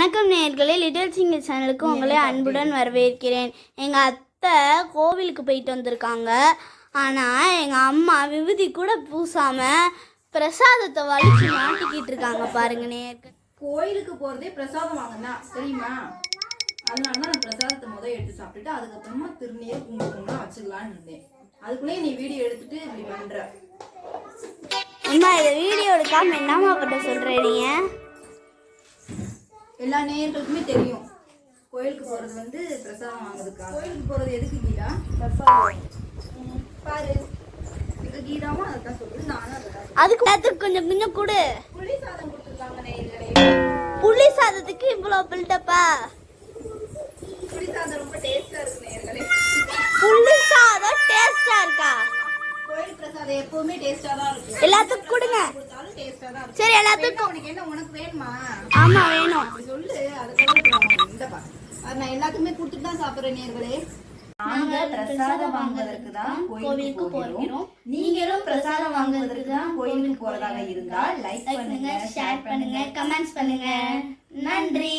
வணக்கம் நேயர்களே, little single சேனலுக்கு உங்களை அன்புடன் வரவேற்கிறேன். எங்கள் அத்தை கோவிலுக்கு போயிட்டு வந்திருக்காங்க. ஆனால் எங்கள் அம்மா விபூதி கூட பூசாமல் பிரசாதத்தை வலிச்சு மாட்டிக்கிட்டு இருக்காங்க. பாருங்க நேயர்கள், கோயிலுக்கு போகிறதே பிரசாதம் வாங்கினா தெரியுமா? அதனால தான் நான் பிரசாதத்தை எடுத்து சாப்பிட்டுட்டு அதுக்கப்புறமா திருநீர் குங்குமம்லாம் வச்சுக்கலான்னு இருந்தேன். அதுக்குள்ளேயே நீ வீடியோ எடுத்துட்டு இப்படி பண்ணுற. அம்மா இதை வீடியோ எடுக்காம என்னம்மா பண்ண சொல்கிறேன்? நீங்கள் எல்லா நேயர்களுக்குமே தெரியும் கோயிலுக்கு போகிறது பிரசாதம் வாங்குறதுக்காக. கோயிலுக்கு போகிறது எதுக்கு கீதா? பிரசாதம். பாரு இப்போ கீதாவும் அதை தான் சொல்லுது, நானும் அதை தான். அதுக்கு கொஞ்சம் கொஞ்சம் கொடு. புளி சாதம் கொடுத்துருக்காங்க நேயர்களே. புளி சாதத்துக்கு இவ்வளோ பில்டப்பா? புளி சாதம் ரொம்ப டேஸ்டாக இருக்கு நேயர்களே. புளி சாதம் டேஸ்டாக இருக்கா? கோயில் பிரசாதம் எப்பவுமே டேஸ்டாக தான் இருக்கும். எல்லாத்துக்கும் கொடுங்க. சரி எல்லாத்துக்கும். உனக்கு என்ன, உனக்கு வேணுமா? ஆமா வேணும். அப்படி சொல்லு. அதுக்கு இந்தப்பா நான் எல்லாத்துக்குமே கொடுத்துட்டு தான் சாப்பிட்றேன் நேயர்களே. நாங்க பிரசாதம் வாங்குவதற்கு தான் கோயிலுக்கு போகிறோம். நீங்களும் பிரசாதம் வாங்குவதற்கு தான் கோயிலுக்கு போறதாக இருந்தால் லைக் பண்ணுங்க, ஷேர் பண்ணுங்க, கமெண்ட்ஸ் பண்ணுங்க. நன்றி.